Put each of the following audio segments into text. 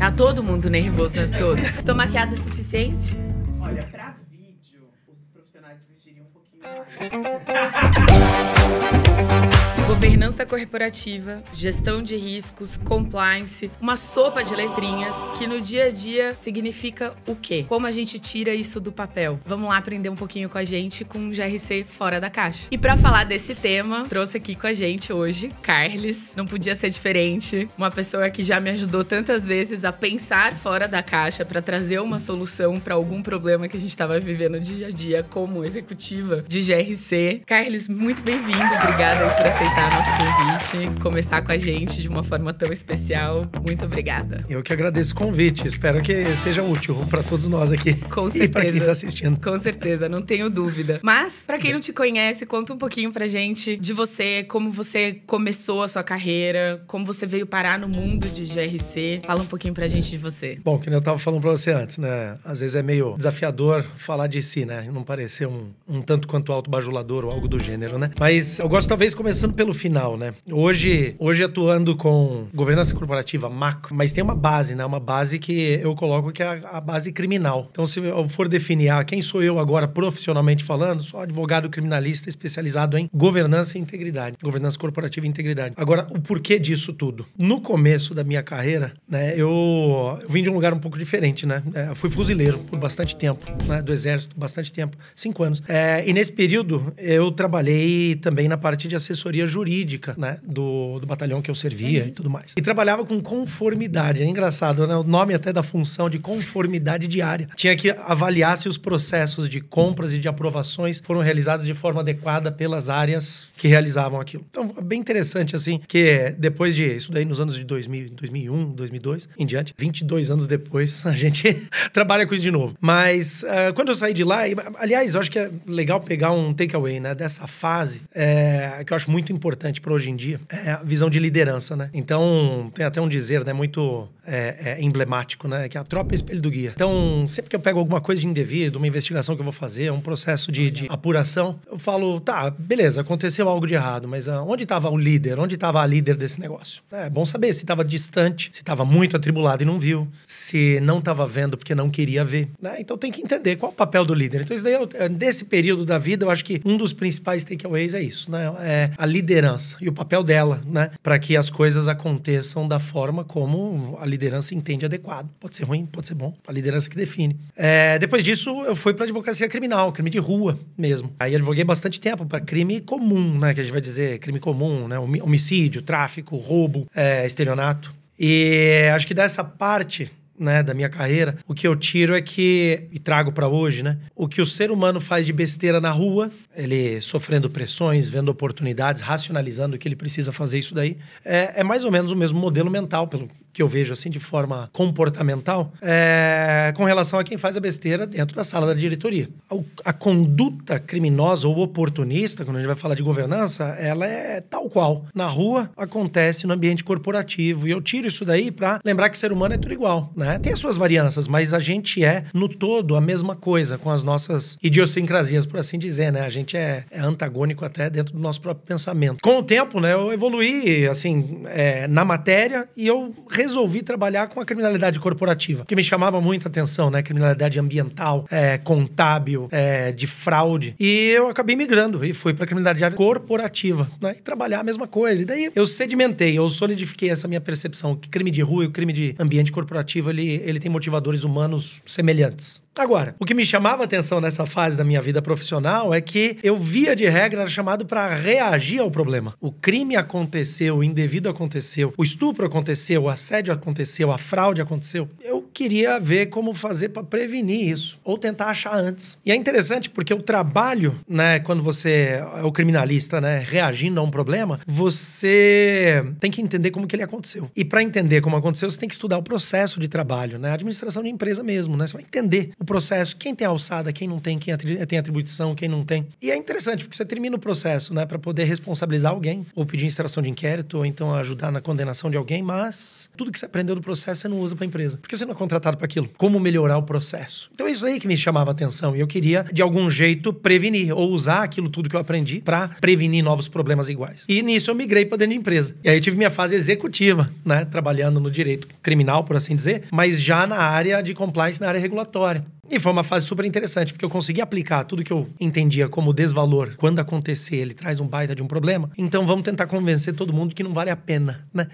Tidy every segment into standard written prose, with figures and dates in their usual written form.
Tá todo mundo nervoso, ansioso. Tô maquiada o suficiente? Olha, pra vídeo, os profissionais exigiriam um pouquinho mais. Governança corporativa, gestão de riscos, compliance, uma sopa de letrinhas que no dia a dia significa o quê? Como a gente tira isso do papel? Vamos lá aprender um pouquinho com a gente com o GRC Fora da Caixa. E pra falar desse tema, trouxe aqui com a gente hoje Carles. Não podia ser diferente. Uma pessoa que já me ajudou tantas vezes a pensar fora da caixa pra trazer uma solução pra algum problema que a gente tava vivendo dia a dia como executiva de GRC. Carles, muito bem-vindo. Obrigada por aceitar nosso convite, começar com a gente de uma forma tão especial. Muito obrigada. Eu que agradeço o convite. Espero que seja útil para todos nós aqui. Com certeza. E para quem está assistindo. Com certeza, não tenho dúvida. Mas, para quem não te conhece, conta um pouquinho pra gente de você, como você começou a sua carreira, como você veio parar no mundo de GRC. Fala um pouquinho pra gente de você. Bom, que eu estava falando para você antes, né? Às vezes é meio desafiador falar de si, né? Não parecer um tanto quanto autobajulador ou algo do gênero, né? Mas eu gosto talvez começando pelo final, né? Hoje atuando com governança corporativa macro, mas tem uma base, né? Uma base que eu coloco que é a base criminal. Então, se eu for definir quem sou eu agora profissionalmente falando, sou advogado criminalista especializado em governança e integridade. Governança corporativa e integridade. Agora, o porquê disso tudo? No começo da minha carreira, né? Eu vim de um lugar um pouco diferente, né? Fui fuzileiro por bastante tempo, né? Do exército, bastante tempo. 5 anos. E nesse período, eu trabalhei também na parte de assessoria jurídica, né? Do batalhão que eu servia e tudo mais. E trabalhava com conformidade. É engraçado, né? O nome até da função de conformidade diária. Tinha que avaliar se os processos de compras e de aprovações foram realizados de forma adequada pelas áreas que realizavam aquilo. Então, bem interessante, assim, que depois de isso daí nos anos de 2000, 2001, 2002, em diante, 22 anos depois, a gente trabalha com isso de novo. Mas, quando eu saí de lá, aliás, eu acho que é legal pegar um takeaway, né? Dessa fase, que eu acho muito importante para hoje em dia, é a visão de liderança, né? Então, tem até um dizer, né, muito emblemático, né? Que a tropa é espelho do guia. Então, sempre que eu pego alguma coisa de indevido, uma investigação que eu vou fazer, um processo de apuração, eu falo, tá, beleza, aconteceu algo de errado, mas onde estava o líder? Onde estava a líder desse negócio? É bom saber se estava distante, se estava muito atribulado e não viu, se não estava vendo porque não queria ver, né? Então, tem que entender qual é o papel do líder. Então, isso daí, nesse período da vida, eu acho que um dos principais takeaways é isso, né? É a liderança e o papel dela, né? Para que as coisas aconteçam da forma como a liderança entende adequado. Pode ser ruim, pode ser bom. A liderança que define. Depois disso, eu fui para advocacia criminal, crime de rua mesmo. Aí advoguei bastante tempo para crime comum, né? Que a gente vai dizer crime comum, né? Homicídio, tráfico, roubo, estelionato. E acho que dessa parte, né, da minha carreira, o que eu tiro é que, e trago para hoje, né, o que o ser humano faz de besteira na rua, ele sofrendo pressões, vendo oportunidades, racionalizando que ele precisa fazer isso daí, é mais ou menos o mesmo modelo mental, pelo que eu vejo assim de forma comportamental, com relação a quem faz a besteira dentro da sala da diretoria. A conduta criminosa ou oportunista, quando a gente vai falar de governança, ela é tal qual. Na rua, acontece no ambiente corporativo. E eu tiro isso daí para lembrar que ser humano é tudo igual, né? Tem as suas varianças, mas a gente é, no todo, a mesma coisa, com as nossas idiosincrasias, por assim dizer, né? A gente é antagônico até dentro do nosso próprio pensamento. Com o tempo, né, eu evoluí, assim, na matéria e eu resolvi trabalhar com a criminalidade corporativa, que me chamava muita atenção, né? Criminalidade ambiental, contábil, de fraude. E eu acabei migrando e fui para a criminalidade corporativa, né? E trabalhar a mesma coisa. E daí eu sedimentei, eu solidifiquei essa minha percepção que crime de rua e o crime de ambiente corporativo, ele tem motivadores humanos semelhantes. Agora, o que me chamava a atenção nessa fase da minha vida profissional é que eu, via de regra, era chamado para reagir ao problema. O crime aconteceu, o indevido aconteceu, o estupro aconteceu, o assédio aconteceu, a fraude aconteceu. Eu queria ver como fazer para prevenir isso, ou tentar achar antes. E é interessante porque o trabalho, né, quando você é o criminalista, né, reagindo a um problema, você tem que entender como que ele aconteceu. E para entender como aconteceu, você tem que estudar o processo de trabalho, né, a administração de empresa mesmo, né, você vai entender o processo, quem tem alçada, quem não tem, quem tem atribuição, quem não tem. E é interessante, porque você termina o processo, né, para poder responsabilizar alguém, ou pedir instauração de inquérito, ou então ajudar na condenação de alguém, mas tudo que você aprendeu do processo você não usa para a empresa. Porque você não contratado para aquilo. Como melhorar o processo. Então, isso aí que me chamava a atenção. E eu queria, de algum jeito, prevenir ou usar aquilo tudo que eu aprendi para prevenir novos problemas iguais. E nisso eu migrei para dentro de empresa. E aí eu tive minha fase executiva, né? Trabalhando no direito criminal, por assim dizer, mas já na área de compliance, na área regulatória. E foi uma fase super interessante, porque eu consegui aplicar tudo que eu entendia como desvalor. Quando acontecer, ele traz um baita de um problema. Então, vamos tentar convencer todo mundo que não vale a pena, né?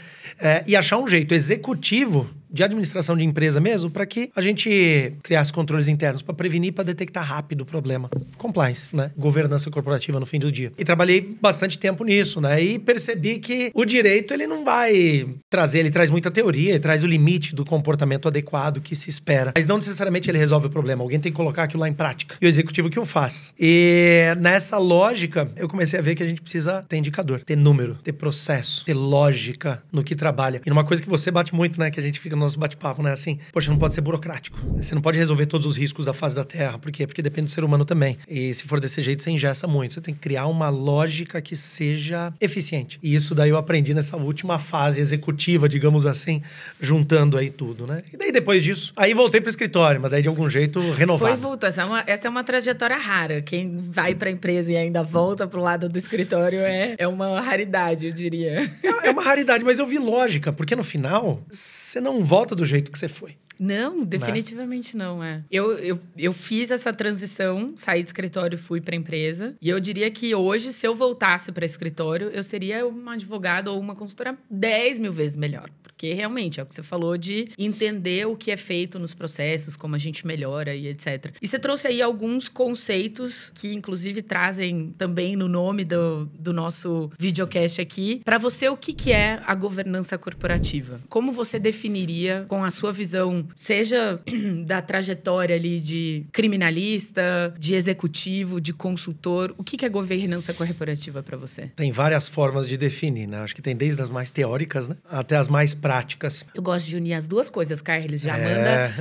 E achar um jeito executivo de administração de empresa mesmo, para que a gente criasse controles internos para prevenir, para detectar rápido o problema. Compliance, né? Governança corporativa no fim do dia. E trabalhei bastante tempo nisso, né? E percebi que o direito, ele não vai trazer, ele traz muita teoria, ele traz o limite do comportamento adequado que se espera. Mas não necessariamente ele resolve o problema. Alguém tem que colocar aquilo lá em prática. E o executivo que o faz. E nessa lógica, eu comecei a ver que a gente precisa ter indicador, ter número, ter processo, ter lógica no que trabalha. E numa coisa que você bate muito, né? Que a gente fica no nosso bate-papo, né? Assim, poxa, não pode ser burocrático. Você não pode resolver todos os riscos da face da Terra. Por quê? Porque depende do ser humano também. E se for desse jeito, você engessa muito. Você tem que criar uma lógica que seja eficiente. E isso daí eu aprendi nessa última fase executiva, digamos assim, juntando aí tudo, né? E daí depois disso, aí voltei pro escritório, mas daí de algum jeito renovado. Foi voltou. Essa é uma trajetória rara. Quem vai pra empresa e ainda volta pro lado do escritório é uma raridade, eu diria. É uma raridade, mas eu vi lógica, porque no final, você não volta do jeito que você foi. Não, definitivamente não, Eu fiz essa transição, saí do escritório e fui para empresa. E eu diria que hoje, se eu voltasse para escritório, eu seria uma advogada ou uma consultora 10 mil vezes melhor. Porque realmente é o que você falou de entender o que é feito nos processos, como a gente melhora e etc. E você trouxe aí alguns conceitos que, inclusive, trazem também no nome do nosso videocast aqui. Para você, o que é a governança corporativa? Como você definiria, com a sua visão, seja da trajetória ali de criminalista, de executivo, de consultor, o que é governança corporativa para você? Tem várias formas de definir, né? Acho que tem desde as mais teóricas, né? Até as mais práticas. Eu gosto de unir as duas coisas, Carlos. Já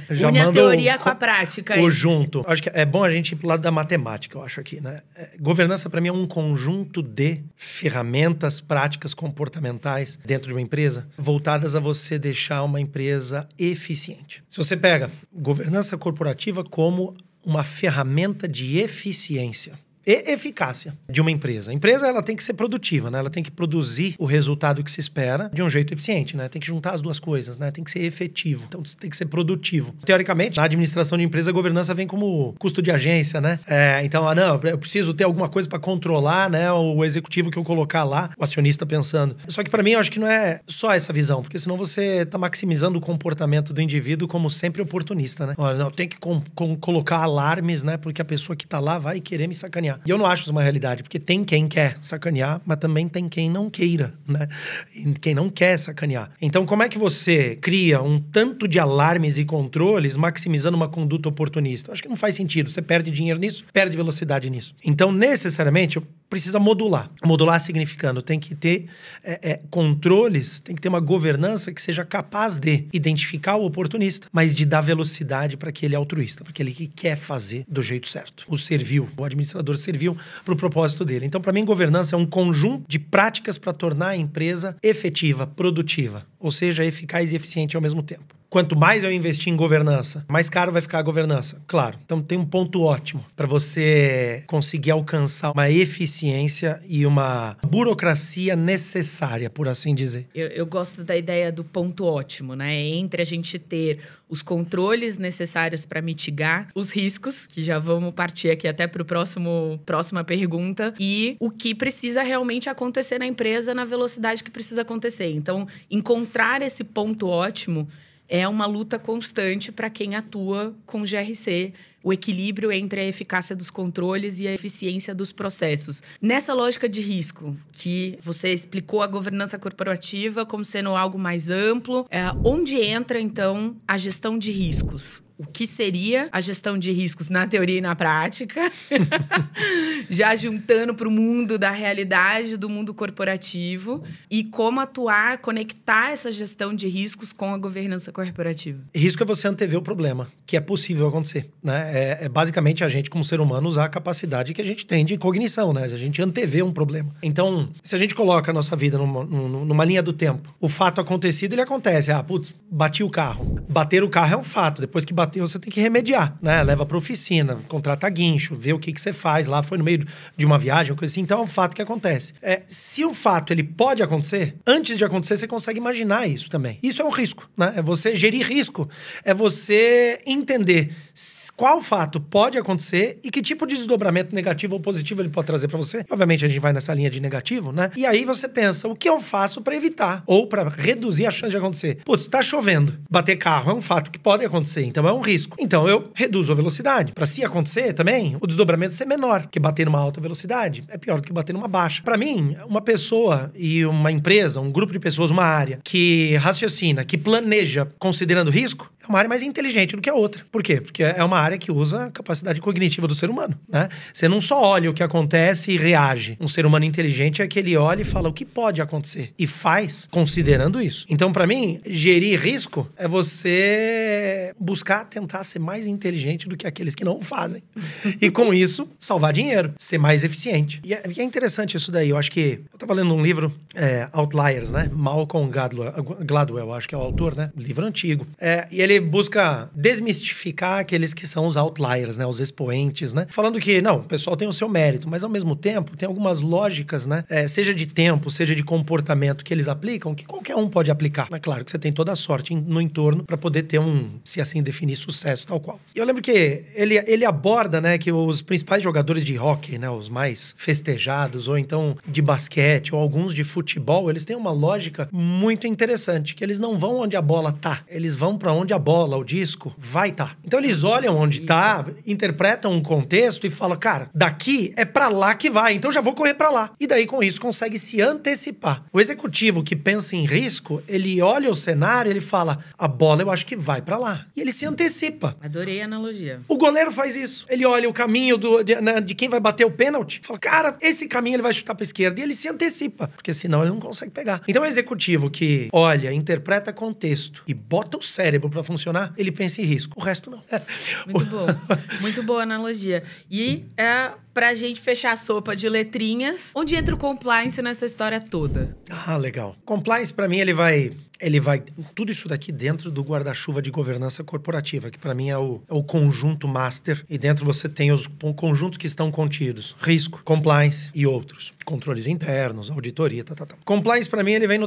já une manda a teoria com a prática. O junto. Acho que é bom a gente ir pro lado da matemática, eu acho aqui, né? Governança, para mim, é um conjunto de ferramentas práticas comportamentais dentro de uma empresa voltadas a você deixar uma empresa eficiente. Se você pega governança corporativa como uma ferramenta de eficiência e eficácia de uma empresa. A empresa, ela tem que ser produtiva, né? Ela tem que produzir o resultado que se espera de um jeito eficiente, né? Tem que juntar as duas coisas, né? Tem que ser efetivo. Então, tem que ser produtivo. Teoricamente, na administração de empresa, a governança vem como custo de agência, né? Então, eu preciso ter alguma coisa para controlar, né? O executivo que eu colocar lá, o acionista pensando. Só que para mim, eu acho que não é só essa visão, porque senão você tá maximizando o comportamento do indivíduo como sempre oportunista, né? Olha, não, tem que colocar alarmes, né? Porque a pessoa que tá lá vai querer me sacanear. E eu não acho isso uma realidade, porque tem quem quer sacanear, mas também tem quem não queira, né? E quem não quer sacanear. Então, como é que você cria um tanto de alarmes e controles maximizando uma conduta oportunista? Eu acho que não faz sentido. Você perde dinheiro nisso, perde velocidade nisso. Então, necessariamente, precisa modular. Modular significando, tem que ter controles, tem que ter uma governança que seja capaz de identificar o oportunista, mas de dar velocidade para aquele altruísta, para aquele que quer fazer do jeito certo. O administrador serviu para o propósito dele. Então, para mim, governança é um conjunto de práticas para tornar a empresa efetiva, produtiva, ou seja, eficaz e eficiente ao mesmo tempo. Quanto mais eu investir em governança, mais caro vai ficar a governança. Claro. Então, tem um ponto ótimo para você conseguir alcançar uma eficiência e uma burocracia necessária, por assim dizer. Eu gosto da ideia do ponto ótimo, né? Entre a gente ter os controles necessários para mitigar os riscos, que já vamos partir aqui até para o próxima pergunta, e o que precisa realmente acontecer na empresa na velocidade que precisa acontecer. Então, encontrar esse ponto ótimo é uma luta constante para quem atua com GRC, o equilíbrio entre a eficácia dos controles e a eficiência dos processos. Nessa lógica de risco, que você explicou a governança corporativa como sendo algo mais amplo, onde entra, então, a gestão de riscos? o que seria a gestão de riscos na teoria e na prática, já juntando para o mundo da realidade do mundo corporativo e como atuar, conectar essa gestão de riscos com a governança corporativa. Risco é você antever o problema, que é possível acontecer, né? É basicamente a gente, como ser humano, usar a capacidade que a gente tem de cognição, né? A gente antever um problema. Então, se a gente coloca a nossa vida numa linha do tempo, o fato acontecido, ele acontece. Bati o carro. Bater o carro é um fato. Depois que bateu, você tem que remediar, né? Leva pra oficina, contrata guincho, vê o que você faz lá. Foi no meio de uma viagem, uma coisa assim. Então, é um fato que acontece. Se o fato, ele pode acontecer, antes de acontecer, você consegue imaginar isso também. Isso é um risco, né? É você gerir risco. É você entender qual fato pode acontecer e que tipo de desdobramento negativo ou positivo ele pode trazer pra você. Obviamente, a gente vai nessa linha de negativo, né? E aí você pensa, o que eu faço pra evitar? Ou pra reduzir a chance de acontecer? Putz, tá chovendo. Bater carro é um fato que pode acontecer, então é um risco. Então eu reduzo a velocidade. Pra se acontecer também, o desdobramento ser menor. Porque bater numa alta velocidade é pior do que bater numa baixa. Pra mim, uma pessoa e uma empresa, um grupo de pessoas, uma área que raciocina, que planeja considerando risco, é uma área mais inteligente do que a outra. Por quê? Porque é uma área que usa a capacidade cognitiva do ser humano, né? Você não só olha o que acontece e reage. Um ser humano inteligente é que ele olha e fala o que pode acontecer e faz considerando isso. Então, pra mim, gerir risco é você buscar tentar ser mais inteligente do que aqueles que não o fazem. E com isso, salvar dinheiro, ser mais eficiente. E é interessante isso daí. Eu acho que... Eu tava lendo um livro, Outliers, né? Malcolm Gladwell, acho que é o autor, né? Livro antigo. E ele busca desmistificar aqueles que são os outliers, né? Os expoentes, né? Falando que, não, o pessoal tem o seu mérito, mas ao mesmo tempo tem algumas lógicas, né? Seja de tempo, seja de comportamento que eles aplicam, que qualquer um pode aplicar. É claro que você tem toda a sorte no entorno para poder ter se assim definir, sucesso tal qual. E eu lembro que ele aborda, né, que os principais jogadores de hóquei, né, os mais festejados, ou então de basquete, ou alguns de futebol, eles têm uma lógica muito interessante, que eles não vão onde a bola tá, eles vão para onde a bola, o disco, vai tá. Então eles olham onde tá, interpretam um contexto e falam, cara, daqui é para lá que vai, então já vou correr para lá. E daí com isso consegue se antecipar. O executivo que pensa em risco, ele olha o cenário, ele fala, a bola eu acho que vai pra lá. E ele se antecipa. Adorei a analogia. O goleiro faz isso. Ele olha o caminho de quem vai bater o pênalti, fala, cara, esse caminho ele vai chutar pra esquerda. E ele se antecipa, porque senão ele não consegue pegar. Então o executivo que olha, interpreta contexto e bota o cérebro pra funcionar, ele pensa em risco. O resto não. Muito bom. Muito boa analogia. E pra gente fechar a sopa de letrinhas, onde entra o compliance nessa história toda? Ah, legal. Compliance, pra mim, ele vai tudo isso daqui dentro do guarda-chuva de governança corporativa, que para mim é o conjunto master, e dentro você tem os conjuntos que estão contidos: risco, compliance e outros. Controles internos, auditoria, Compliance, para mim, ele vem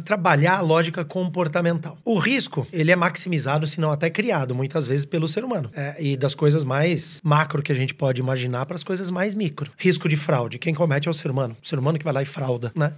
trabalhar a lógica comportamental. O risco, ele é maximizado, se não até criado, muitas vezes pelo ser humano. E das coisas mais macro que a gente pode imaginar para as coisas mais micro. Risco de fraude. Quem comete é o ser humano. O ser humano que vai lá e frauda, né?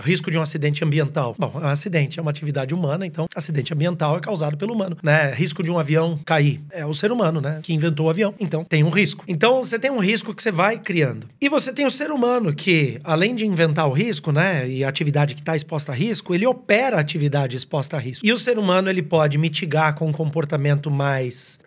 Risco de um acidente ambiental. Bom, é um acidente. É uma atividade humana, então acidente ambiental é causado pelo humano, né? Risco de um avião cair. É o ser humano, né? Que inventou o avião. Então, tem um risco. Então, você tem um risco que você vai criando. E você tem o ser humano que, além de inventar o risco, né? E a atividade que está exposta a risco, ele opera a atividade exposta a risco. E o ser humano, ele pode mitigar com um comportamento mais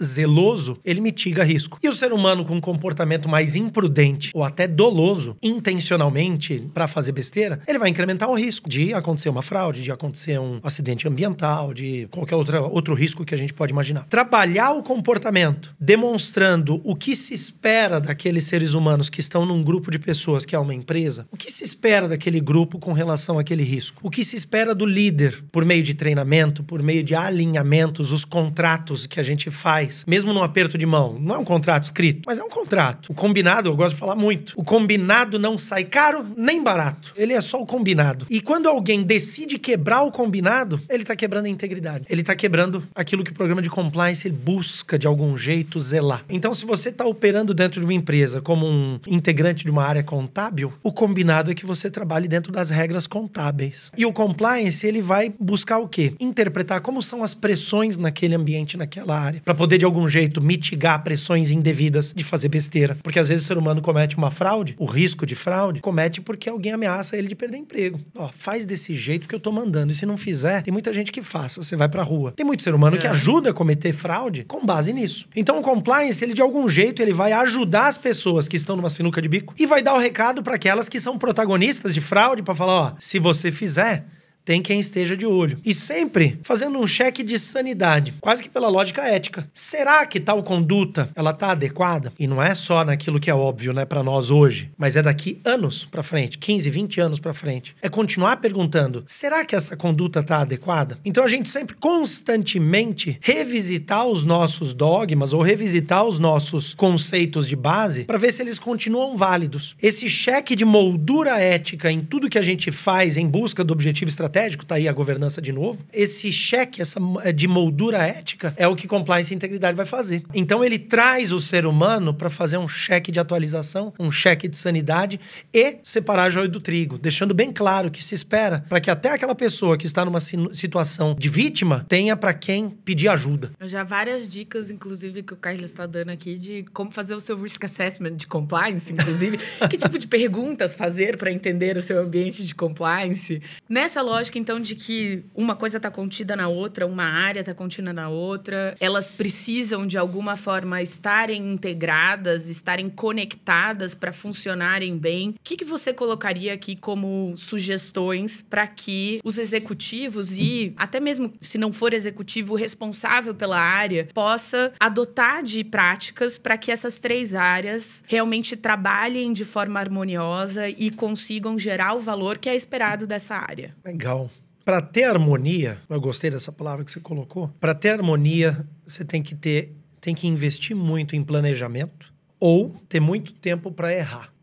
zeloso, ele mitiga risco. E o ser humano com um comportamento mais imprudente ou até doloso, intencionalmente, para fazer besteira, ele vai incrementar o risco de acontecer uma fraude, de acontecer um acidente ambiental, de qualquer outro risco que a gente pode imaginar. Trabalhar o comportamento, demonstrando o que se espera daqueles seres humanos que estão num grupo de pessoas que é uma empresa, o que se espera daquele grupo com relação àquele risco, o que se espera do líder por meio de treinamento, por meio de alinhamentos, os contratos que a gente faz, mesmo num aperto de mão. Não é um contrato escrito, mas é um contrato. O combinado, eu gosto de falar muito, o combinado não sai caro nem barato. Ele é só o combinado. E quando alguém decide quebrar o combinado, ele está quebrando a integridade. Ele está quebrando aquilo que o programa de compliance ele busca, de algum jeito, zelar. Então, se você está operando dentro de uma empresa como um integrante de uma área contábil, o combinado é que você trabalhe dentro das regras contábeis. E o compliance, ele vai buscar o quê? Interpretar como são as pressões naquele ambiente, naquela área, para poder, de algum jeito, mitigar pressões indevidas indevidas, de fazer besteira. Porque às vezes o ser humano comete uma fraude, o risco de fraude, comete porque alguém ameaça ele de perder emprego. Ó, faz desse jeito que eu tô mandando. E se não fizer, tem muita gente que faça. Você vai pra rua. Tem muito ser humano que ajuda a cometer fraude com base nisso. Então o compliance, ele de algum jeito, ele vai ajudar as pessoas que estão numa sinuca de bico e vai dar o recado para aquelas que são protagonistas de fraude para falar, ó, se você fizer, tem quem esteja de olho. E sempre fazendo um cheque de sanidade, quase que pela lógica ética. Será que tal conduta, ela tá adequada? E não é só naquilo que é óbvio, né, pra nós hoje, mas é daqui anos pra frente, 15, 20 anos pra frente. É continuar perguntando, será que essa conduta tá adequada? Então a gente sempre constantemente revisitar os nossos dogmas ou revisitar os nossos conceitos de base pra ver se eles continuam válidos. Esse cheque de moldura ética em tudo que a gente faz em busca do objetivo estratégico, tá aí a governança de novo. Esse cheque, essa de moldura ética, é o que compliance e integridade vai fazer. Então ele traz o ser humano para fazer um cheque de atualização, um cheque de sanidade e separar joio do trigo, deixando bem claro que se espera para que até aquela pessoa que está numa situação de vítima tenha para quem pedir ajuda. Já várias dicas, inclusive, que o Carlos está dando aqui de como fazer o seu risk assessment de compliance, inclusive. Que tipo de perguntas fazer para entender o seu ambiente de compliance. Nessa lógica, então, de que uma coisa está contida na outra, uma área está contida na outra, elas precisam, de alguma forma, estarem integradas, estarem conectadas para funcionarem bem. O que você colocaria aqui como sugestões para que os executivos e, até mesmo se não for executivo, o responsável pela área, possa adotar de práticas para que essas 3 áreas realmente trabalhem de forma harmoniosa e consigam gerar o valor que é esperado dessa área? Legal. Para ter harmonia, eu gostei dessa palavra que você colocou, para ter harmonia, você tem que investir muito em planejamento ou ter muito tempo para errar.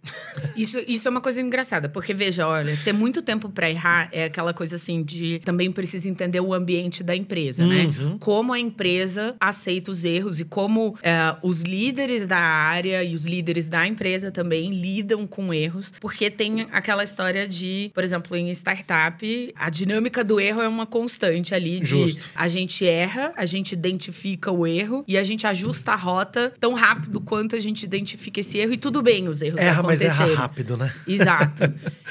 Isso é uma coisa engraçada, porque veja, olha, ter muito tempo pra errar é aquela coisa assim de também precisa entender o ambiente da empresa, né? Como a empresa aceita os erros e como os líderes da área e os líderes da empresa também lidam com erros, porque tem aquela história de, por exemplo, em startup, a dinâmica do erro é uma constante ali de a gente erra, a gente identifica o erro e a gente ajusta a rota tão rápido quanto a gente identifica esse erro e tudo bem os erros mas erra rápido, né? Exato.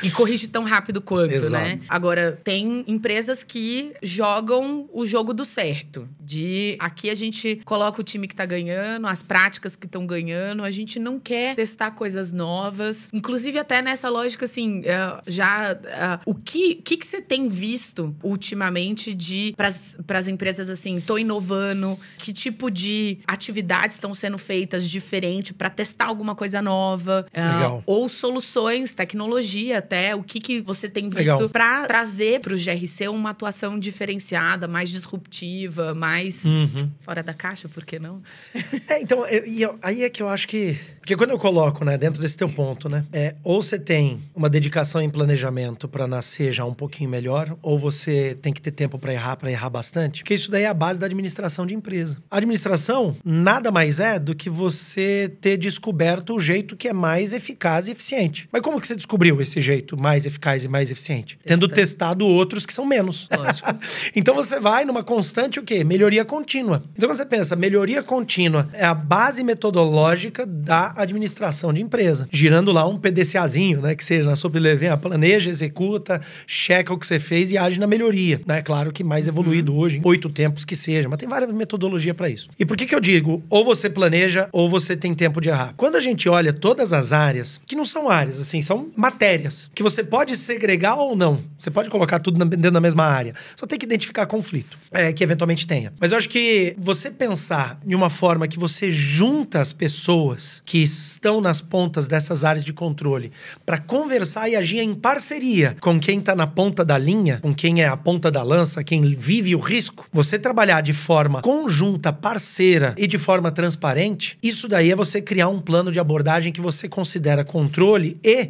E corrige tão rápido quanto, Exato. né? Agora, tem empresas que jogam o jogo do certo. De aqui a gente coloca o time que tá ganhando, as práticas que estão ganhando, a gente não quer testar coisas novas. Inclusive, até nessa lógica, assim, o que você tem visto ultimamente pras empresas, assim, tô inovando, que tipo de atividades estão sendo feitas diferente para testar alguma coisa nova? Ou soluções, tecnologia até. O que você tem visto para trazer para o GRC uma atuação diferenciada, mais disruptiva, mais fora da caixa, por que não? Então, aí é que eu acho que... Porque quando eu coloco, né, dentro desse teu ponto, né, ou você tem uma dedicação em planejamento para nascer já um pouquinho melhor, ou você tem que ter tempo para errar bastante, porque isso daí é a base da administração de empresa. A administração nada mais é do que você ter descoberto o jeito que é mais eficaz e eficiente. Mas como que você descobriu esse jeito mais eficaz e mais eficiente? Tendo testado outros que são menos. Lógico. Então você vai numa constante o quê? Melhoria contínua. Então quando você pensa, melhoria contínua é a base metodológica da administração de empresa. Girando lá um PDCAzinho, né? Que seja na sobrevivência, planeja, executa, checa o que você fez e age na melhoria. Né? Claro que mais evoluído hoje, em 8 tempos que seja, mas tem várias metodologias para isso. E por que eu digo, ou você planeja ou você tem tempo de errar? Quando a gente olha todas as áreas, que não são áreas, assim, são matérias, que você pode segregar ou não. Você pode colocar tudo dentro da mesma área. Só tem que identificar conflito, que eventualmente tenha. Mas eu acho que você pensar em uma forma que você junta as pessoas que estão nas pontas dessas áreas de controle para conversar e agir em parceria com quem está na ponta da linha, com quem é a ponta da lança, quem vive o risco, você trabalhar de forma conjunta, parceira e de forma transparente, isso daí é você criar um plano de abordagem que você considera controle e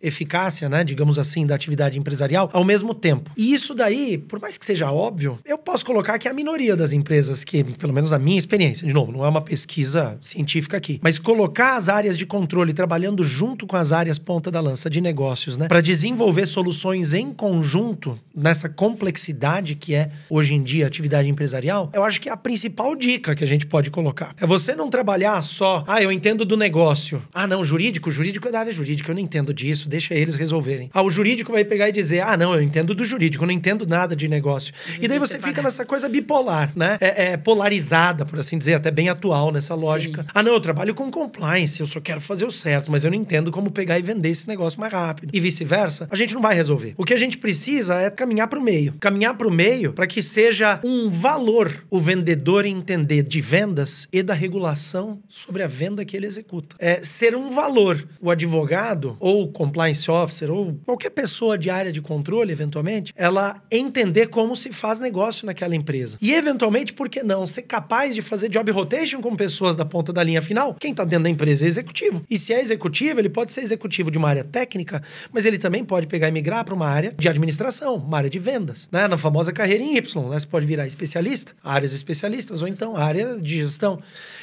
eficácia, né, digamos assim, da atividade empresarial ao mesmo tempo. E isso daí, por mais que seja óbvio, eu posso colocar que a minoria das empresas que, pelo menos na minha experiência, de novo, não é uma pesquisa científica aqui, mas colocar as áreas de controle trabalhando junto com as áreas ponta da lança de negócios, né, para desenvolver soluções em conjunto nessa complexidade que é, hoje em dia, a atividade empresarial, eu acho que é a principal dica que a gente pode colocar. É você não trabalhar só, eu entendo do negócio. Não, jurídico é da área jurídica, eu não entendo disso, deixa eles resolverem. O jurídico vai pegar e dizer, não, eu entendo do jurídico, eu não entendo nada de negócio. E daí você fica nessa coisa bipolar, né? Polarizada, por assim dizer, até bem atual nessa lógica. Sim. Não, eu trabalho com compliance, eu só quero fazer o certo, mas eu não entendo como pegar e vender esse negócio mais rápido. E vice-versa, a gente não vai resolver. O que a gente precisa é caminhar para o meio. Caminhar para o meio para que seja um valor o vendedor entender de vendas e da regulação sobre a venda que ele executa. Ser um valor. O advogado, ou o compliance officer, ou qualquer pessoa de área de controle, eventualmente, ela entender como se faz negócio naquela empresa. E, eventualmente, por que não? Ser capaz de fazer job rotation com pessoas da ponta da linha final. Quem está dentro da empresa é executivo. E se é executivo, ele pode ser executivo de uma área técnica, mas ele também pode pegar e migrar para uma área de administração, uma área de vendas, né? Na famosa carreira em Y, né? Você pode virar especialista, áreas especialistas, ou então área de gestão.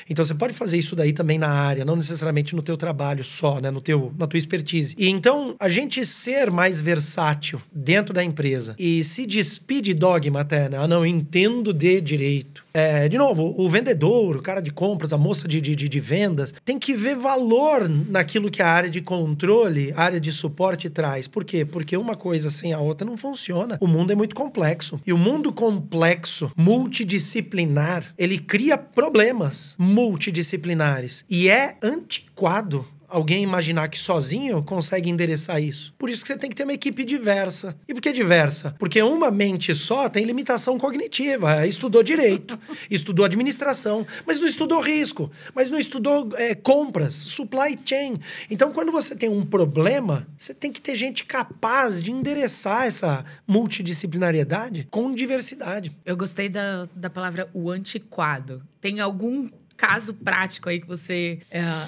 Então, você pode fazer isso daí também na área, não necessariamente no teu trabalho só, né? Na tua expertise. E então, a gente ser mais versátil dentro da empresa e se despir de dogma até, né? Não entendo de direito. De novo, o vendedor, o cara de compras, a moça de vendas, tem que ver valor naquilo que a área de controle, a área de suporte traz. Por quê? Porque uma coisa sem a outra não funciona. O mundo é muito complexo. E o mundo complexo, multidisciplinar, ele cria problemas multidisciplinares. E é antiquado alguém imaginar que sozinho consegue endereçar isso. Por isso que você tem que ter uma equipe diversa. E por que diversa? Porque uma mente só tem limitação cognitiva. Estudou direito, estudou administração, mas não estudou risco, mas não estudou compras, supply chain. Então, quando você tem um problema, você tem que ter gente capaz de endereçar essa multidisciplinariedade com diversidade. Eu gostei da palavra o antiquado. Tem algum caso prático aí que você,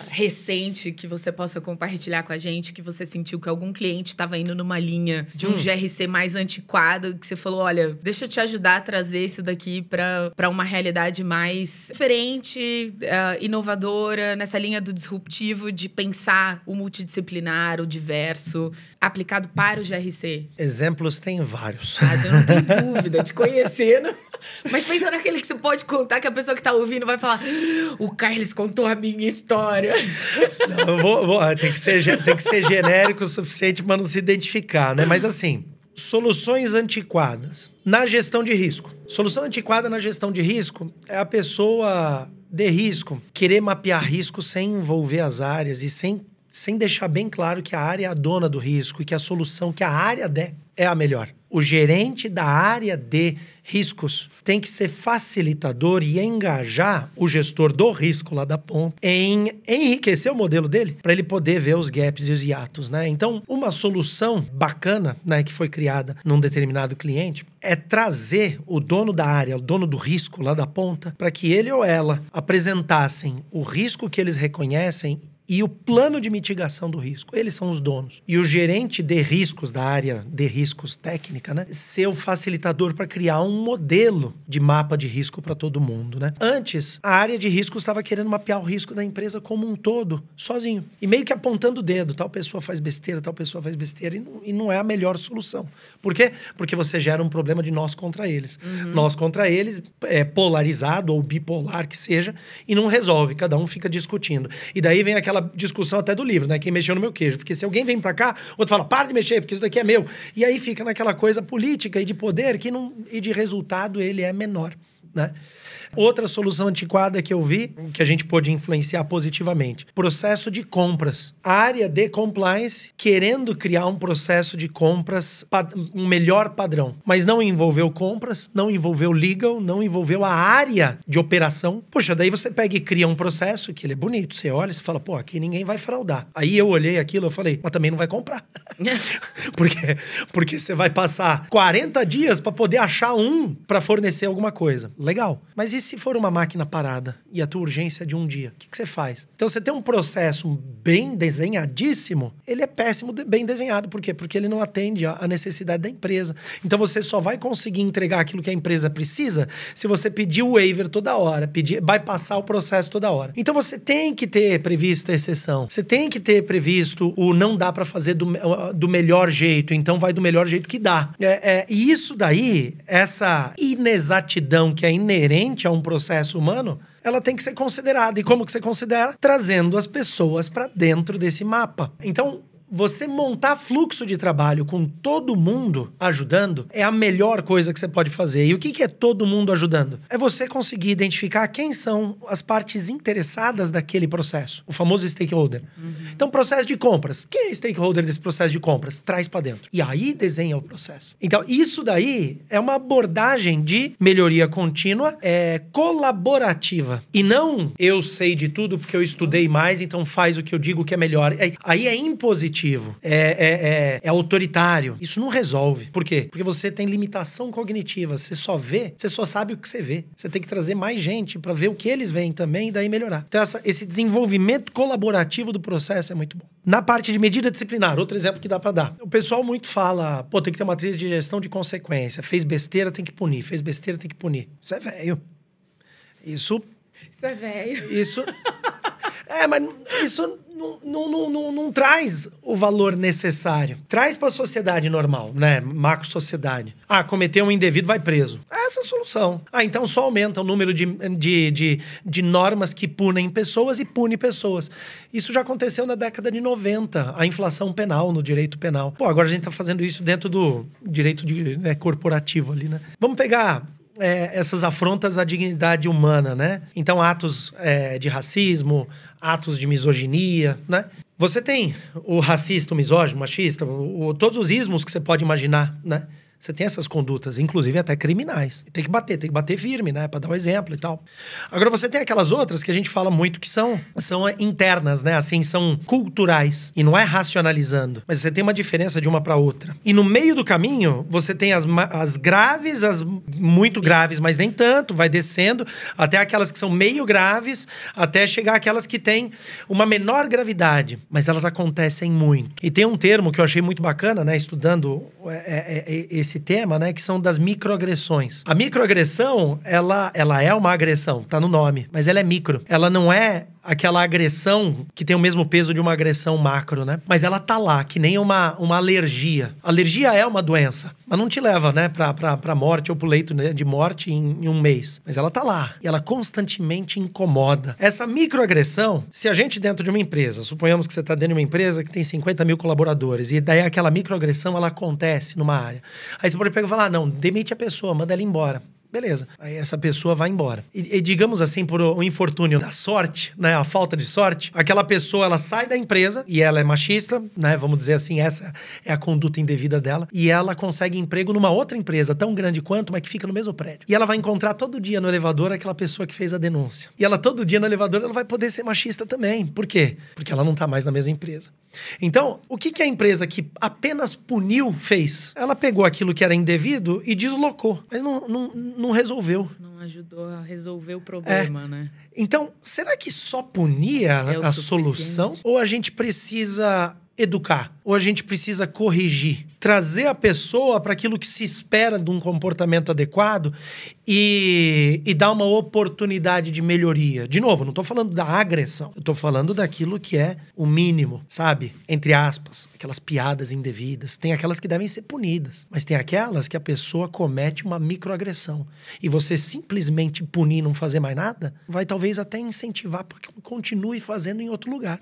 recente, que você possa compartilhar com a gente, que você sentiu que algum cliente estava indo numa linha de um GRC mais antiquado, que você falou, olha, deixa eu te ajudar a trazer isso daqui para uma realidade mais diferente, inovadora, nessa linha do disruptivo, de pensar o multidisciplinar, o diverso, aplicado para o GRC? Exemplos tem vários. Eu não tenho dúvida, te conhecendo. Mas pensa naquele que você pode contar, que a pessoa que tá ouvindo vai falar, o Carlos contou a minha história. Não, tem que ser genérico o suficiente para não se identificar, né? Mas assim, soluções antiquadas na gestão de risco. Solução antiquada na gestão de risco é a pessoa de risco querer mapear risco sem envolver as áreas e sem deixar bem claro que a área é a dona do risco e que a solução que a área der é a melhor. O gerente da área de riscos tem que ser facilitador e engajar o gestor do risco lá da ponta em enriquecer o modelo dele para ele poder ver os gaps e os hiatos, né? Então, uma solução bacana, né, que foi criada num determinado cliente é trazer o dono da área, o dono do risco lá da ponta, para que ele ou ela apresentassem o risco que eles reconhecem e o plano de mitigação do risco. Eles são os donos. E o gerente de riscos da área de riscos técnica, né, ser o facilitador para criar um modelo de mapa de risco para todo mundo, né? Antes, a área de riscos estava querendo mapear o risco da empresa como um todo, sozinho. E meio que apontando o dedo. Tal pessoa faz besteira, tal pessoa faz besteira. E não é a melhor solução. Por quê? Porque você gera um problema de nós contra eles. Nós contra eles, polarizado ou bipolar que seja, e não resolve. Cada um fica discutindo. E daí vem aquela discussão até do livro, né? Quem mexeu no meu queijo. Porque se alguém vem pra cá, outro fala, para de mexer, porque isso daqui é meu. E aí fica naquela coisa política e de poder e de resultado ele é menor, né? Outra solução antiquada que eu vi, que a gente pôde influenciar positivamente, processo de compras. A área de compliance querendo criar um processo de compras, um melhor padrão, mas não envolveu compras, não envolveu legal, não envolveu a área de operação. Poxa, daí você pega e cria um processo que ele é bonito, você olha e fala, pô, aqui ninguém vai fraudar. Aí eu olhei aquilo, eu falei, mas também não vai comprar. Porque você vai passar 40 dias para poder achar um para fornecer alguma coisa. Legal. Mas e se for uma máquina parada e a tua urgência é de um dia? O que você faz? Então, você tem um processo bem desenhadíssimo, ele é péssimo, bem desenhado. Por quê? Porque ele não atende à necessidade da empresa. Então, você só vai conseguir entregar aquilo que a empresa precisa se você pedir o waiver toda hora, vai passar o processo toda hora. Então, você tem que ter previsto a exceção. Você tem que ter previsto o não dá para fazer do melhor jeito, então vai do melhor jeito que dá. E isso daí, essa inexatidão que é inerente a um processo humano, ela tem que ser considerada. E como que você considera? Trazendo as pessoas para dentro desse mapa. Então, você montar fluxo de trabalho com todo mundo ajudando é a melhor coisa que você pode fazer. E o que é todo mundo ajudando? É você conseguir identificar quem são as partes interessadas daquele processo. O famoso stakeholder. Então, processo de compras. Quem é stakeholder desse processo de compras? Traz para dentro. E aí desenha o processo. Então, isso daí é uma abordagem de melhoria contínua, colaborativa. E não eu sei de tudo porque eu estudei mais, então faz o que eu digo que é melhor. Aí é impositivo. É autoritário. Isso não resolve. Por quê? Porque você tem limitação cognitiva. Você só sabe o que você vê. Você tem que trazer mais gente para ver o que eles veem também e daí melhorar. Então, esse desenvolvimento colaborativo do processo é muito bom. Na parte de medida disciplinar, outro exemplo que dá para dar. O pessoal muito fala, tem que ter uma matriz de gestão de consequência. Fez besteira, tem que punir. Fez besteira, tem que punir. Isso é velho. Isso é velho. Mas isso não traz o valor necessário. Traz para a sociedade normal, né? Macro sociedade. Cometeu um indevido, vai preso. Essa é a solução. Então só aumenta o número de normas que punem pessoas e pune pessoas. Isso já aconteceu na década de 90, a inflação penal no direito penal. Agora a gente está fazendo isso dentro do direito corporativo ali, né? Vamos pegar essas afrontas à dignidade humana, né? Então, atos de racismo, atos de misoginia, né? Você tem o racista, o misógino, o machista, todos os ismos que você pode imaginar, né? Você tem essas condutas, inclusive até criminais. Tem que bater firme, né? Para dar um exemplo e tal. Agora, você tem aquelas outras que a gente fala muito que são internas, né? Assim, são culturais. E não é racionalizando. Mas você tem uma diferença de uma para outra. E no meio do caminho, você tem as graves, as muito graves, mas nem tanto. Vai descendo até aquelas que são meio graves, até chegar aquelas que têm uma menor gravidade. Mas elas acontecem muito. E tem um termo que eu achei muito bacana, né? Estudando esse tema, né, que são das microagressões. A microagressão, ela é uma agressão, tá no nome, mas ela é micro. Ela não é aquela agressão que tem o mesmo peso de uma agressão macro, né? Mas ela tá lá, que nem uma alergia. Alergia é uma doença, mas não te leva, né, pra morte ou pro leito, né, de morte em um mês. Mas ela tá lá, e ela constantemente incomoda. Essa microagressão, se a gente dentro de uma empresa, suponhamos que você tá dentro de uma empresa que tem 50 mil colaboradores, e daí aquela microagressão, ela acontece numa área. Aí você pode pegar e falar, não, demite a pessoa, manda ela embora. Beleza, aí essa pessoa vai embora. E digamos assim, por um infortúnio da sorte, né, a falta de sorte, aquela pessoa, ela sai da empresa e ela é machista, né, vamos dizer assim, essa é a conduta indevida dela, e ela consegue emprego numa outra empresa tão grande quanto, mas que fica no mesmo prédio. E ela vai encontrar todo dia no elevador aquela pessoa que fez a denúncia. E ela todo dia no elevador, ela vai poder ser machista também. Por quê? Porque ela não tá mais na mesma empresa. Então, o que a empresa que apenas puniu fez? Ela pegou aquilo que era indevido e deslocou, mas não resolveu. Não ajudou a resolver o problema, né? Então, será que só punir a solução? Ou a gente precisa educar? Ou a gente precisa corrigir? Trazer a pessoa para aquilo que se espera de um comportamento adequado e dar uma oportunidade de melhoria. De novo, não estou falando da agressão. Eu estou falando daquilo que é o mínimo, sabe? Entre aspas, aquelas piadas indevidas. Tem aquelas que devem ser punidas, mas tem aquelas que a pessoa comete uma microagressão. E você simplesmente punir e não fazer mais nada, vai talvez até incentivar para que continue fazendo em outro lugar.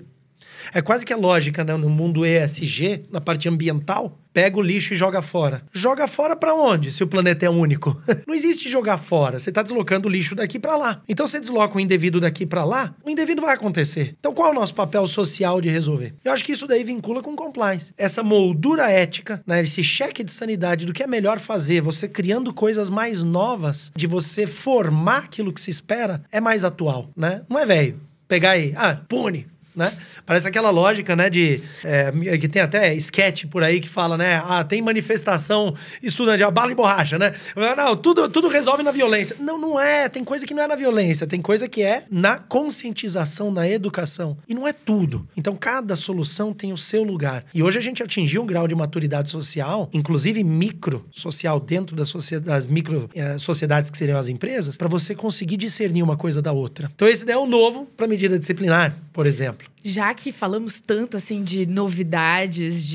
É quase que a lógica, né? No mundo ESG, na parte ambiental, pega o lixo e joga fora. Joga fora pra onde, se o planeta é único? Não existe jogar fora. Você tá deslocando o lixo daqui pra lá. Então, você desloca o indevido daqui pra lá, o indevido vai acontecer. Então, qual é o nosso papel social de resolver? Eu acho que isso daí vincula com compliance. Essa moldura ética, né? Esse cheque de sanidade do que é melhor fazer, você criando coisas mais novas, de você formar aquilo que se espera, é mais atual, né? Não é velho. Pegar aí, pune. né? Parece aquela lógica, né, que tem até sketch por aí que fala, né, tem manifestação estudantil, bala e borracha, né? Não, tudo resolve na violência. Não é, tem coisa que não é na violência, tem coisa que é na conscientização, na educação. E não é tudo. Então, cada solução tem o seu lugar. E hoje a gente atingiu um grau de maturidade social, inclusive micro-social, dentro das micro-sociedades que seriam as empresas, para você conseguir discernir uma coisa da outra. Então, esse daí é o novo para medida disciplinar, por exemplo. Já que falamos tanto assim de novidades,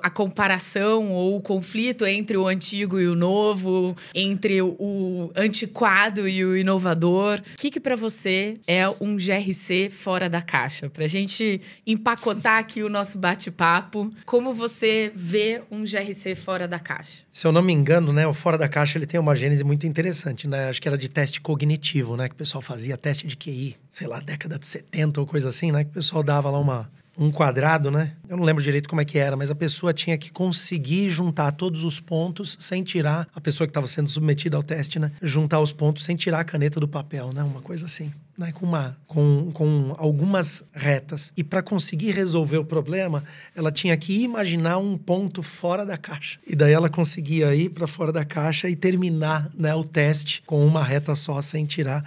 a comparação ou o conflito entre o antigo e o novo, entre o antiquado e o inovador, o que para você é um GRC fora da caixa? Pra gente empacotar aqui o nosso bate-papo, como você vê um GRC fora da caixa? Se eu não me engano, né, o fora da caixa ele tem uma gênese muito interessante, né? Acho que era de teste cognitivo, né? Que o pessoal fazia teste de QI, sei lá, década de 70 ou coisa assim, né? Que o pessoal dava lá um quadrado, né? Eu não lembro direito como é que era, mas a pessoa tinha que conseguir juntar todos os pontos sem tirar... A pessoa que estava sendo submetida ao teste, né? Juntar os pontos sem tirar a caneta do papel, né? Uma coisa assim, né? Com algumas retas. E para conseguir resolver o problema, ela tinha que imaginar um ponto fora da caixa. E daí ela conseguia ir para fora da caixa e terminar, né, o teste com uma reta só, sem tirar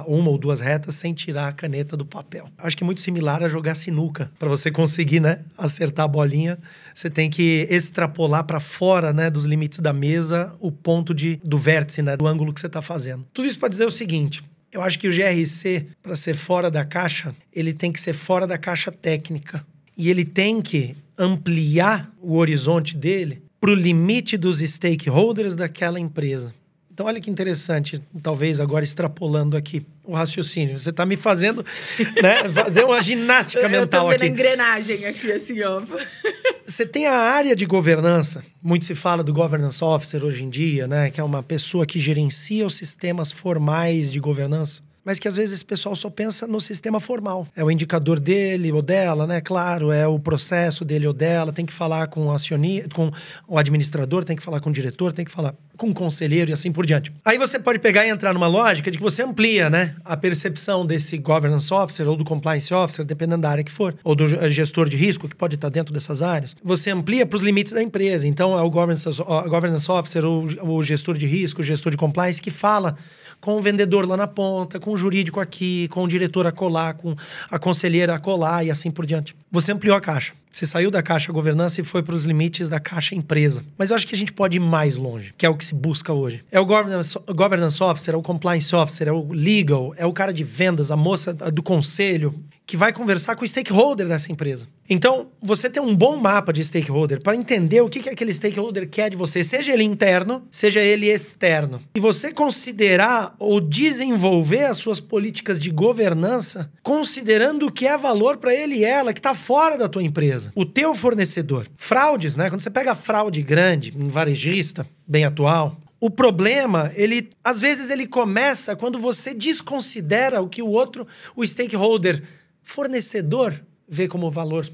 uma ou duas retas, sem tirar a caneta do papel. Acho que é muito similar a jogar sinuca. Para você conseguir, né, acertar a bolinha, você tem que extrapolar para fora, né, dos limites da mesa o ponto do vértice, né, do ângulo que você está fazendo. Tudo isso para dizer o seguinte: eu acho que o GRC, para ser fora da caixa, ele tem que ser fora da caixa técnica. E ele tem que ampliar o horizonte dele para o limite dos stakeholders daquela empresa. Então, olha que interessante, talvez agora extrapolando aqui o raciocínio. Você está me fazendo, né, fazer uma ginástica mental aqui. Eu tô vendo a engrenagem aqui, assim, ó. Você tem a área de governança. Muito se fala do governance officer hoje em dia, né? Que é uma pessoa que gerencia os sistemas formais de governança. Mas que às vezes esse pessoal só pensa no sistema formal. É o indicador dele ou dela, né? Claro, é o processo dele ou dela. Tem que falar com o administrador, tem que falar com o diretor, tem que falar com o conselheiro e assim por diante. Aí você pode pegar e entrar numa lógica de que você amplia, né, a percepção desse governance officer ou do compliance officer, dependendo da área que for, ou do gestor de risco, que pode estar dentro dessas áreas. Você amplia para os limites da empresa. Então, é o governance officer ou o gestor de risco, o gestor de compliance, que fala com o vendedor lá na ponta, com o jurídico aqui, com o diretor acolá, com a conselheira acolá e assim por diante. Você ampliou a caixa. Você saiu da caixa governança e foi para os limites da caixa empresa. Mas eu acho que a gente pode ir mais longe, que é o que se busca hoje. É o governance officer, é o compliance officer, é o legal, é o cara de vendas, a moça do conselho, que vai conversar com o stakeholder dessa empresa. Então, você tem um bom mapa de stakeholder para entender o que aquele stakeholder quer de você, seja ele interno, seja ele externo. E você considerar ou desenvolver as suas políticas de governança considerando o que é valor para ele e ela, que está fora da tua empresa. O teu fornecedor. Fraudes, né? Quando você pega fraude grande, em varejista, bem atual, o problema, às vezes ele começa quando você desconsidera o que o stakeholder fornecedor vê como valor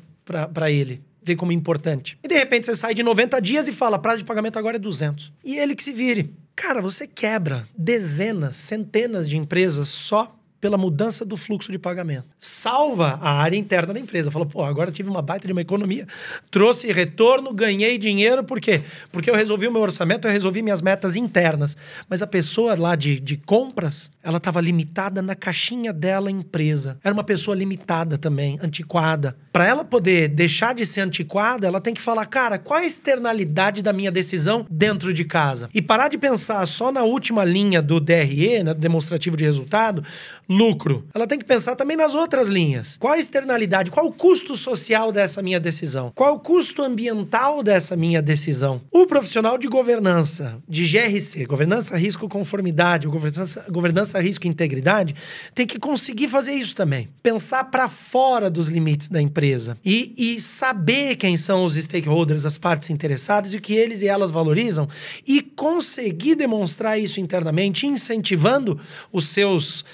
para ele, vê como importante. E de repente você sai de 90 dias e fala, prazo de pagamento agora é 200. E ele que se vire. Cara, você quebra dezenas, centenas de empresas só pela mudança do fluxo de pagamento. Salva a área interna da empresa. Fala, pô, agora tive uma baita de uma economia, trouxe retorno, ganhei dinheiro, por quê? Porque eu resolvi o meu orçamento, eu resolvi minhas metas internas. Mas a pessoa lá de compras, ela estava limitada na caixinha dela, empresa. Era uma pessoa limitada também, antiquada. Para ela poder deixar de ser antiquada, ela tem que falar, cara, qual é a externalidade da minha decisão dentro de casa? E parar de pensar só na última linha do DRE, né, demonstrativo de resultado, lucro. Ela tem que pensar também nas outras linhas. Qual a externalidade? Qual o custo social dessa minha decisão? Qual o custo ambiental dessa minha decisão? O profissional de governança, de GRC, governança, risco, conformidade, governança, risco e integridade, tem que conseguir fazer isso também. Pensar para fora dos limites da empresa e saber quem são os stakeholders, as partes interessadas e o que eles e elas valorizam e conseguir demonstrar isso internamente, incentivando os seus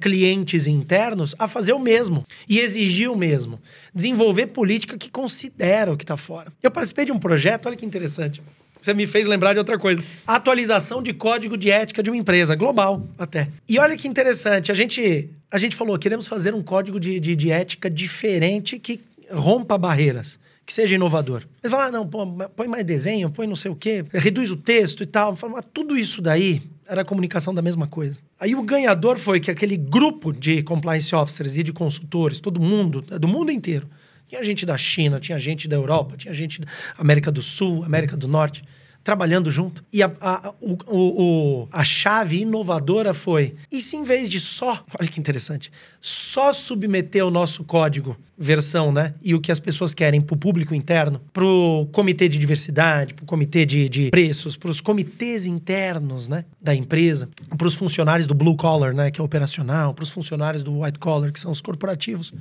clientes internos a fazer o mesmo e exigir o mesmo. Desenvolver política que considera o que está fora. Eu participei de um projeto, olha que interessante. Você me fez lembrar de outra coisa. A atualização de código de ética de uma empresa, global até. E olha que interessante, a gente A gente falou, queremos fazer um código de ética diferente que rompa barreiras, que seja inovador. Eles falaram, não, põe mais desenho, põe não sei o quê, reduz o texto e tal. Mas tudo isso daí era a comunicação da mesma coisa. Aí o ganhador foi que aquele grupo de compliance officers e de consultores, todo mundo, do mundo inteiro, tinha gente da China, tinha gente da Europa, tinha gente da América do Sul, América do Norte, trabalhando junto. E a chave inovadora foi, e se em vez de olha que interessante, só submeter o nosso código, versão, né? E o que as pessoas querem pro público interno, pro comitê de diversidade, pro comitê de preços, pros comitês internos, né? Da empresa, pros funcionários do blue collar, né? Que é operacional, pros funcionários do white collar, que são os corporativos,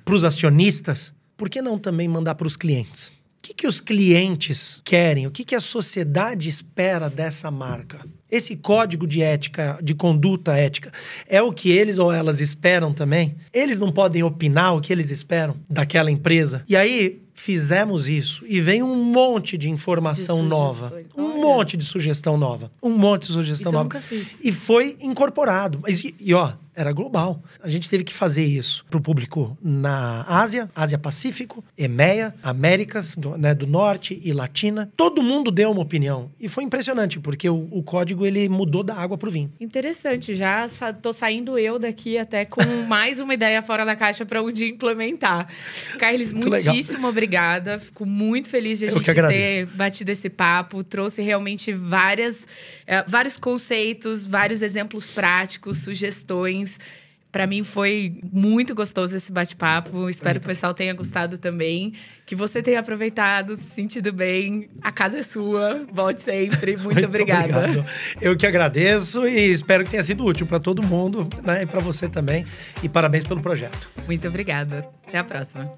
pros acionistas, por que não também mandar pros clientes? O que os clientes querem? O que a sociedade espera dessa marca? Esse código de ética, de conduta ética, é o que eles ou elas esperam também? Eles não podem opinar o que eles esperam daquela empresa? E aí, fizemos isso e veio um monte de informação nova. Um monte de sugestão nova. Um monte de sugestão nova. Eu nunca fiz. E foi incorporado. E ó, era global. A gente teve que fazer isso pro público na Ásia Pacífico, EMEA, Américas do Norte e Latina. Todo mundo deu uma opinião. E foi impressionante, porque o código ele mudou da água pro vinho. Interessante. Já tô saindo eu daqui até com mais uma ideia fora da caixa para um dia implementar. Carles, muitíssimo obrigada. Fico muito feliz de a gente ter batido esse papo. Trouxe realmente vários conceitos, vários exemplos práticos, sugestões. Para mim foi muito gostoso esse bate-papo. Espero que o pessoal tenha gostado também. Que você tenha aproveitado, se sentido bem. A casa é sua. Volte sempre. Muito obrigada. Obrigado. Eu que agradeço e espero que tenha sido útil para todo mundo, né? E para você também. E parabéns pelo projeto. Muito obrigada. Até a próxima.